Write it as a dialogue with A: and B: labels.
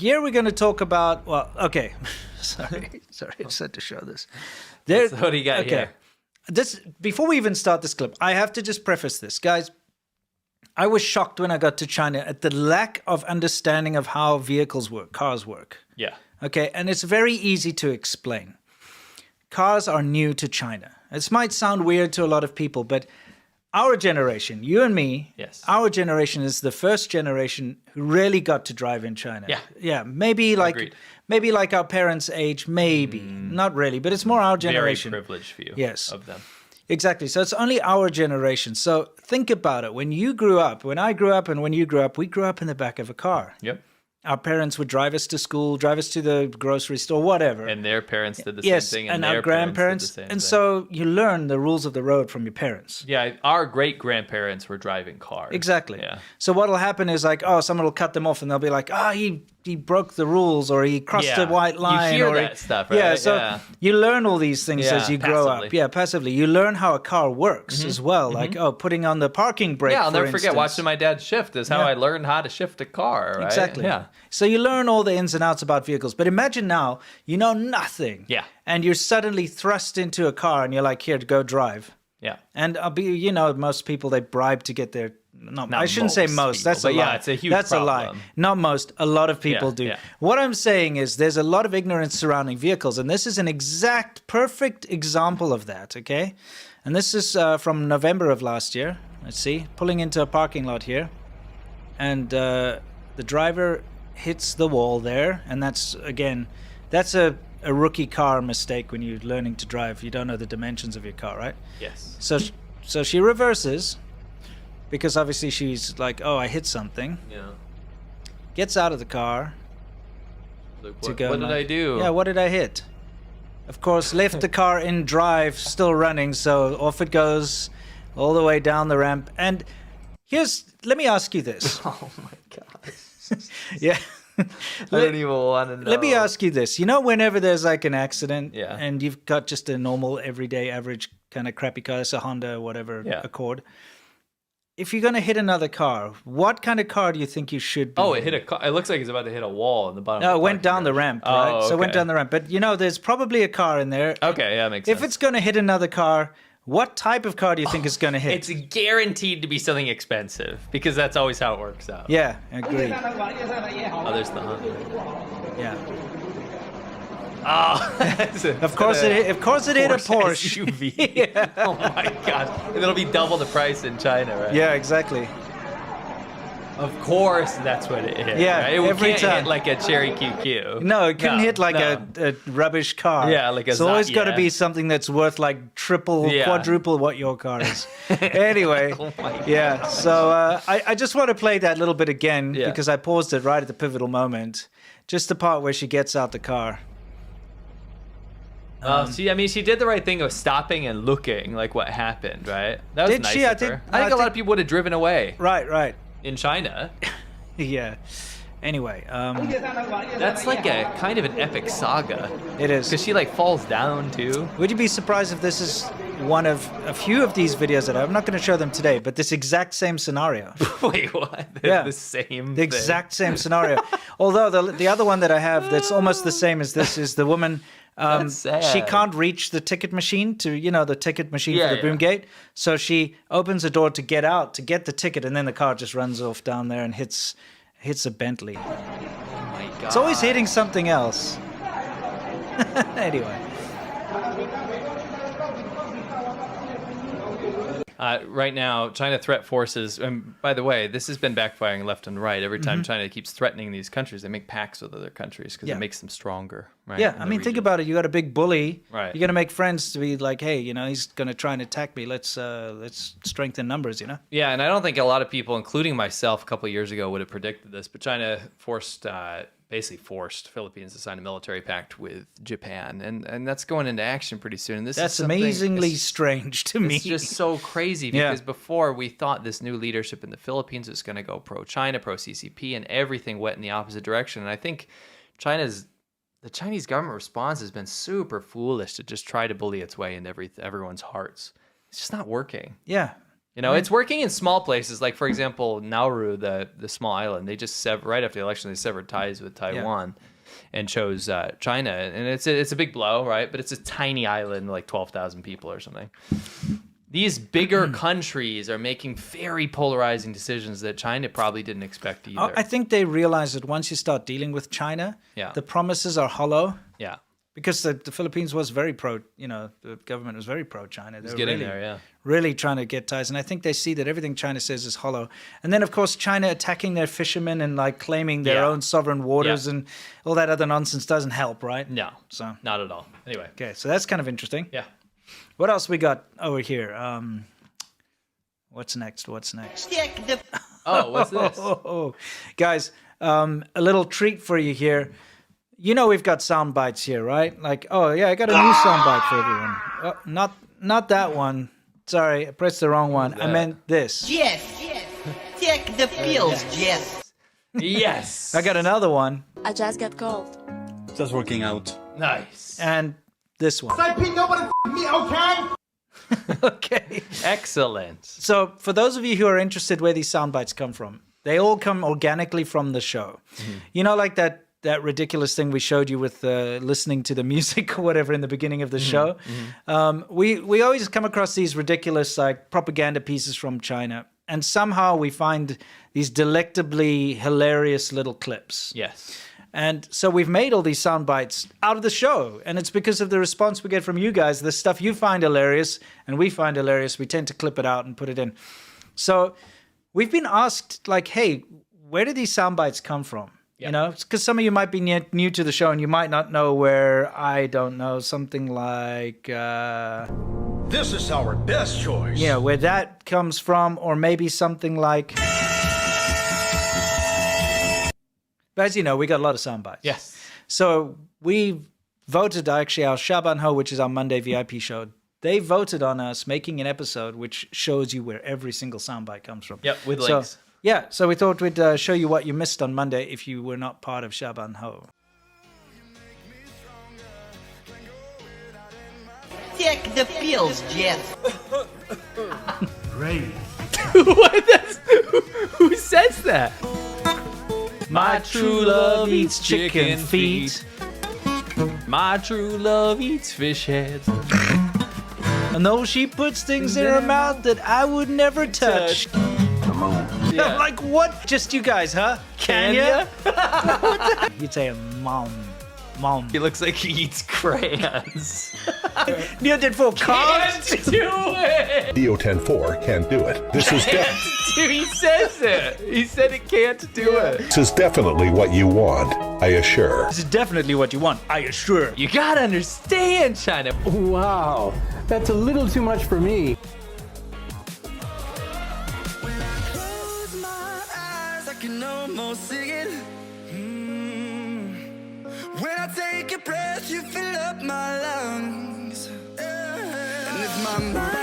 A: here we're going to talk about, well, okay. sorry, I just had to show this. There,
B: So what do you got here?
A: Before we even start this clip, I have to just preface this. Guys, I was shocked when I got to China at the lack of understanding of how vehicles work, cars work.
B: Yeah.
A: Okay, and it's very easy to explain. Cars are new to China. This might sound weird to a lot of people, but our generation, you and me,
B: Yes.
A: our generation is the first generation who really got to drive in China.
B: Yeah.
A: Yeah, maybe like
B: Agreed.
A: our parents' age, maybe. Not really, but it's more our generation.
B: Very privileged view
A: Yes.
B: of them.
A: Exactly. So it's only our generation. So think about it. When you grew up, when I grew up, and when you grew up, we grew up in the back of a car.
B: Yep.
A: Our parents would drive us to school, drive us to the grocery store, whatever.
B: And their parents did the
A: yes,
B: same thing.
A: and
B: their
A: our grandparents.
B: did the same
A: And
B: thing.
A: so you learn the rules of the road from your parents.
B: Yeah, our great-grandparents were driving cars.
A: Exactly.
B: Yeah.
A: So what'll happen is like, oh, someone will cut them off and they'll be like, oh, he broke the rules or he crossed a white line.
B: You hear
A: or
B: that stuff, right?
A: Yeah, so you learn all these things
B: Yeah,
A: as you grow up.
B: passively.
A: Yeah, passively. You learn how a car works as well. Like, putting on the parking brake,
B: Yeah, I'll never
A: for
B: forget
A: instance.
B: watching my dad shift is how I learned how to shift a car, right?
A: Exactly.
B: Yeah.
A: So you learn all the ins and outs about vehicles. But imagine now, you know nothing.
B: Yeah.
A: And you're suddenly thrust into a car and you're like, here, go drive.
B: Yeah.
A: And most people, they bribe to get their... I shouldn't say
B: most
A: most.
B: people,
A: That's a
B: but
A: lie.
B: yeah, it's a huge
A: That's a lie.
B: problem.
A: Not most. A lot of people
B: Yeah,
A: do.
B: yeah.
A: What I'm saying is there's a lot of ignorance surrounding vehicles, and this is an perfect example of that, okay? And this is from November of last year. Let's see. Pulling into a parking lot here. And the driver hits the wall there. And that's a rookie car mistake when you're learning to drive. You don't know the dimensions of your car, right?
B: Yes.
A: So she reverses because obviously she's like, oh, I hit something.
B: Yeah.
A: Gets out of the car
B: Like,
A: to
B: what,
A: go.
B: what did I do?
A: Yeah, what did I hit? Of course, left the car in drive, still running, so off it goes all the way down the ramp. And let me ask you this.
B: Oh my god.
A: Yeah.
B: I don't even want to know.
A: Let me ask you this. You know, whenever there's like an accident
B: Yeah.
A: and you've got just a normal, everyday, average kind of crappy car, it's a Honda or whatever, Accord. If you're going to hit another car, what kind of car do you think you should be?
B: Oh, it hit a car. It looks like it's about to hit a wall in the bottom.
A: No,
B: of
A: it
B: the
A: went down the ramp, right?
B: Oh,
A: So it went
B: okay.
A: down the ramp. But, there's probably a car in there.
B: Okay, yeah, makes sense.
A: If it's going to hit another car, what type of car do you think it's going to hit?
B: It's guaranteed to be something expensive because that's always how it works out.
A: Yeah, agreed.
B: Oh, there's the Honda.
A: Yeah.
B: Oh,
A: Of course it hit a Porsche.
B: SUV.
A: Yeah.
B: Oh my god. And it'll be double the price in China, right?
A: Yeah, exactly.
B: Of course, that's what it hit.
A: Yeah,
B: right? It
A: every
B: can't
A: time.
B: hit like a Cherry QQ.
A: No, it couldn't hit like
B: no.
A: a rubbish car.
B: Yeah, like a
A: It's always got to
B: yeah.
A: be something that's worth like triple,
B: Yeah.
A: quadruple what your car is. Anyway,
B: Oh my God.
A: yeah. So I just want to play that little bit again
B: Yeah.
A: because I paused it right at the pivotal moment, just the part where she gets out the car.
B: She did the right thing of stopping and looking, like what happened, right? That was
A: Did
B: nice
A: she?
B: of her. I think a lot of people would have driven away
A: Right.
B: in China.
A: Yeah. Anyway,
B: That's like a kind of an epic saga
A: it is.
B: because she like falls down too.
A: Would you be surprised if this is one of a few of these videos that I'm not going to show them today, but this exact same scenario.
B: Wait, what?
A: Yeah.
B: The same.
A: The exact same scenario. Although the other one that I have that's almost the same as this is the woman.
B: That's sad.
A: She can't reach the ticket machine the ticket machine for the boom gate. So she opens the door to get out to get the ticket, and then the car just runs off down there and hits a Bentley.
B: Oh my god.
A: It's always hitting something else. Anyway.
B: Right now, China threat forces, and by the way, this has been backfiring left and right. Every time China keeps threatening these countries, they make pacts with other countries because
A: Yeah.
B: it makes them stronger. Right,
A: Yeah,
B: in
A: I
B: the
A: mean, think
B: region.
A: about it. You got a big bully.
B: Right.
A: You're gonna make friends to be like, hey, he's gonna try and attack me. Let's strengthen numbers.
B: Yeah, and I don't think a lot of people, including myself, a couple of years ago would have predicted this, but China basically forced Philippines to sign a military pact with Japan, and that's going into action pretty soon. And
A: That's amazingly strange to me.
B: It's just so crazy because before we thought this new leadership in the Philippines was going to go pro-China, pro-CCP, and everything went in the opposite direction. And I think the Chinese government response has been super foolish to just try to bully its way into everyone's hearts. It's just not working.
A: Yeah.
B: You know, it's working in small places. Like, for example, Nauru, the small island, they just right after the election, they severed ties with Taiwan and chose China. And it's a big blow, right? But it's a tiny island, like 12,000 people or something. These bigger countries are making very polarizing decisions that China probably didn't expect either.
A: I think they realize that once you start dealing with China, the promises are hollow.
B: Yeah.
A: Because the Philippines was very the government was very pro-China. They were
B: getting there,
A: really trying to get ties. And I think they see that everything China says is hollow. And then, of course, China attacking their fishermen and like claiming their own sovereign waters and all that other nonsense doesn't help, right?
B: No, so not at all. Anyway.
A: Okay, so that's kind of interesting.
B: Yeah.
A: What else we got over here? What's next?
B: What's this?
A: Guys, a little treat for you here. You know we've got sound bites here, right? Like, oh yeah, I got a new sound bite for everyone. Oh, not that one. Sorry, I pressed the wrong one. I meant this.
C: Yes. Check the pills, Yes.
B: Yes.
A: I got another one.
D: I just got cold.
E: Just working out.
B: Nice.
A: And this one.
C: Nobody me, okay?
A: Okay.
B: Excellent.
A: So for those of you who are interested where these sound bites come from, they all come organically from the show. Mm-hmm. You know, like that ridiculous thing we showed you with listening to the music or whatever in the beginning of the show. Mm-hmm. We always come across these ridiculous like propaganda pieces from China, and somehow we find these delectably hilarious little clips.
B: Yes.
A: And so we've made all these sound bites out of the show, and it's because of the response we get from you guys. The stuff you find hilarious and we find hilarious, we tend to clip it out and put it in. So we've been asked, like, hey, where do these sound bites come from? Yep. You know, because some of you might be new to the show and you might not know where, I don't know, something like...
F: this is our best choice.
A: Yeah, where that comes from, or maybe something like... But as you know, we got a lot of sound bites.
B: Yes.
A: So we voted, actually, our Shaban Ho, which is our Monday VIP show, they voted on us making an episode which shows you where every single soundbite comes from.
B: Yep, with links.
A: Yeah, so we thought we'd show you what you missed on Monday if you were not part of Shaban Ho.
C: Check the pills, Jeff.
F: Great.
B: Who says that?
A: My true love eats chicken feet.
B: My true love eats fish heads.
A: And though she puts things in her mouth that I would never touch.
F: Come on.
A: Yeah. Like what? Just you guys, huh? Can ya? You'd say mom.
B: He looks like he eats crayons.
A: Neil did full
B: Can't do it.
G: Dio10-4 can't do it. This is
B: He says it. He said it can't do it.
G: This is definitely what you want, I assure.
A: This is definitely what you want, I assure.
B: You gotta understand, China.
H: Wow, that's a little too much for me.
I: Close my eyes, I can almost see it. When I take a breath, you fill up my lungs. And if my mind